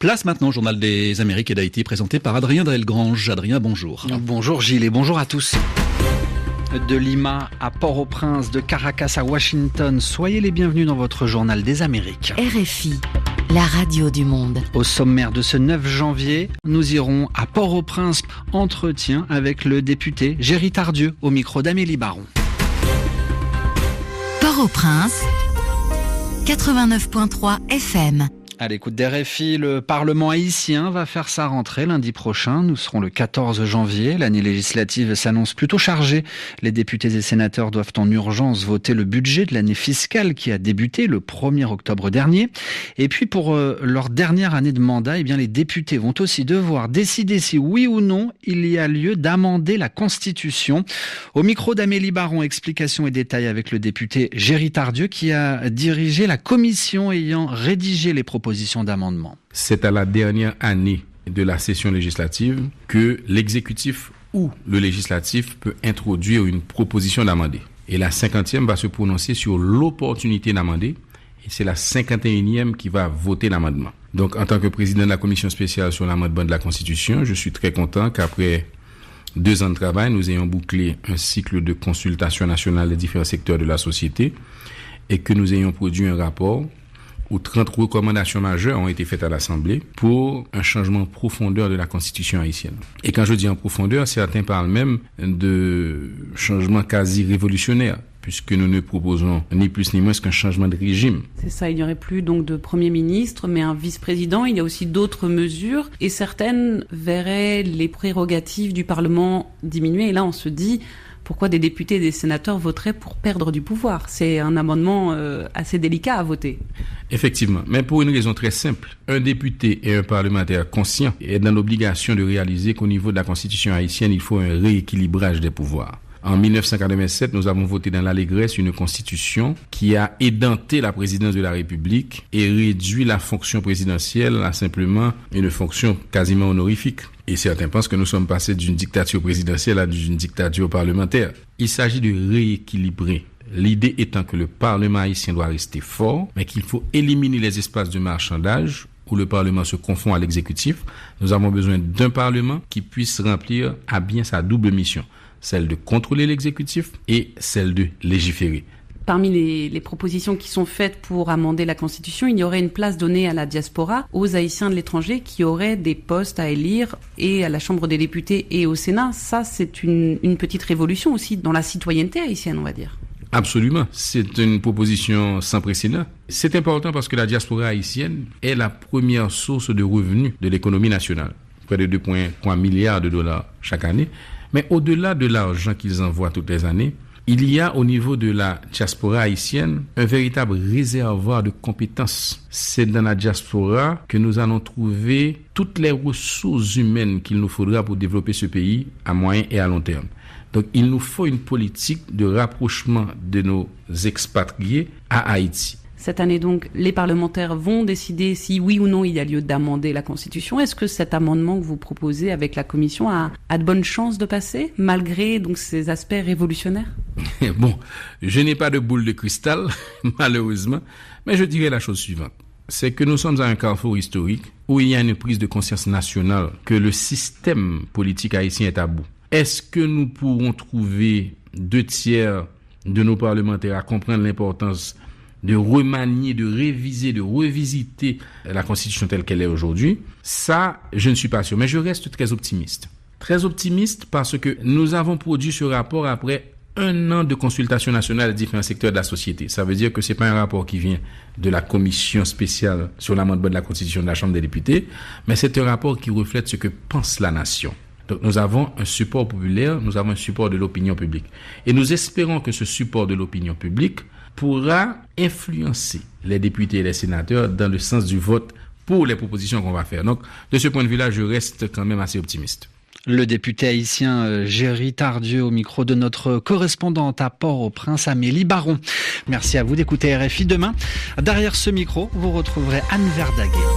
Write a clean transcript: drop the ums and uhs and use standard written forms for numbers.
Place maintenant au Journal des Amériques et d'Haïti, présenté par Adrien Delgrange. Adrien, bonjour. Bonjour Gilles et bonjour à tous. De Lima à Port-au-Prince, de Caracas à Washington, soyez les bienvenus dans votre Journal des Amériques. RFI, la radio du monde. Au sommaire de ce 9 janvier, nous irons à Port-au-Prince. Entretien avec le député Géry Tardieu au micro d'Amélie Baron. Port-au-Prince, 89.3 FM. À l'écoute d'RFI, le Parlement haïtien va faire sa rentrée lundi prochain. Nous serons le 14 janvier. L'année législative s'annonce plutôt chargée. Les députés et sénateurs doivent en urgence voter le budget de l'année fiscale qui a débuté le 1er octobre dernier. Et puis pour leur dernière année de mandat, les députés vont aussi devoir décider si oui ou non il y a lieu d'amender la Constitution. Au micro d'Amélie Baron, explications et détails avec le député Géry Tardieu qui a dirigé la commission ayant rédigé les propositions d'amendement. C'est à la dernière année de la session législative que l'exécutif ou le législatif peut introduire une proposition d'amender. Et la 50e va se prononcer sur l'opportunité d'amender. Et c'est la 51e qui va voter l'amendement. Donc, en tant que président de la commission spéciale sur l'amendement de la Constitution, je suis très content qu'après 2 ans de travail, nous ayons bouclé un cycle de consultation nationale des différents secteurs de la société et que nous ayons produit un rapport où 30 recommandations majeures ont été faites à l'Assemblée pour un changement en profondeur de la Constitution haïtienne. Et quand je dis en profondeur, certains parlent même de changement quasi révolutionnaire, puisque nous ne proposons ni plus ni moins qu'un changement de régime. C'est ça, il n'y aurait plus donc de Premier ministre, mais un vice-président. Il y a aussi d'autres mesures, et certaines verraient les prérogatives du Parlement diminuer. Et là, on se dit, pourquoi des députés et des sénateurs voteraient pour perdre du pouvoir? C'est un amendement assez délicat à voter. Effectivement, mais pour une raison très simple. Un député et un parlementaire conscient est dans l'obligation de réaliser qu'au niveau de la Constitution haïtienne, il faut un rééquilibrage des pouvoirs. En 1987, nous avons voté dans l'allégresse une constitution qui a édenté la présidence de la République et réduit la fonction présidentielle à simplement une fonction quasiment honorifique. Et certains pensent que nous sommes passés d'une dictature présidentielle à d'une dictature parlementaire. Il s'agit de rééquilibrer. L'idée étant que le Parlement haïtien doit rester fort, mais qu'il faut éliminer les espaces de marchandage où le Parlement se confond à l'exécutif. Nous avons besoin d'un Parlement qui puisse remplir à bien sa double mission, celle de contrôler l'exécutif et celle de légiférer. Parmi les propositions qui sont faites pour amender la Constitution, il y aurait une place donnée à la diaspora, aux Haïtiens de l'étranger qui auraient des postes à élire et à la Chambre des députés et au Sénat. Ça, c'est une petite révolution aussi dans la citoyenneté haïtienne, on va dire. Absolument. C'est une proposition sans précédent. C'est important parce que la diaspora haïtienne est la première source de revenus de l'économie nationale. Près de 2,3 milliards de dollars chaque année. Mais au-delà de l'argent qu'ils envoient toutes les années, il y a au niveau de la diaspora haïtienne un véritable réservoir de compétences. C'est dans la diaspora que nous allons trouver toutes les ressources humaines qu'il nous faudra pour développer ce pays à moyen et à long terme. Donc il nous faut une politique de rapprochement de nos expatriés à Haïti. Cette année donc, les parlementaires vont décider si oui ou non il y a lieu d'amender la Constitution. Est-ce que cet amendement que vous proposez avec la Commission a de bonnes chances de passer, malgré donc ces aspects révolutionnaires? Bon, je n'ai pas de boule de cristal, malheureusement, mais je dirais la chose suivante. C'est que nous sommes à un carrefour historique où il y a une prise de conscience nationale que le système politique haïtien est à bout. Est-ce que nous pourrons trouver 2/3 de nos parlementaires à comprendre l'importance de remanier, de réviser, de revisiter la Constitution telle qu'elle est aujourd'hui? Ça, je ne suis pas sûr, mais je reste très optimiste. Très optimiste parce que nous avons produit ce rapport après 1 an de consultation nationale des différents secteurs de la société. Ça veut dire que c'est pas un rapport qui vient de la commission spéciale sur l'amendement de la Constitution de la Chambre des députés, mais c'est un rapport qui reflète ce que pense la nation. Donc nous avons un support populaire, nous avons un support de l'opinion publique. Et nous espérons que ce support de l'opinion publique pourra influencer les députés et les sénateurs dans le sens du vote pour les propositions qu'on va faire. Donc, de ce point de vue-là, je reste quand même assez optimiste. Le député haïtien Géry Tardieu au micro de notre correspondante à Port-au-Prince, Amélie Baron. Merci à vous d'écouter RFI. Demain, derrière ce micro, vous retrouverez Anne Verdaguet.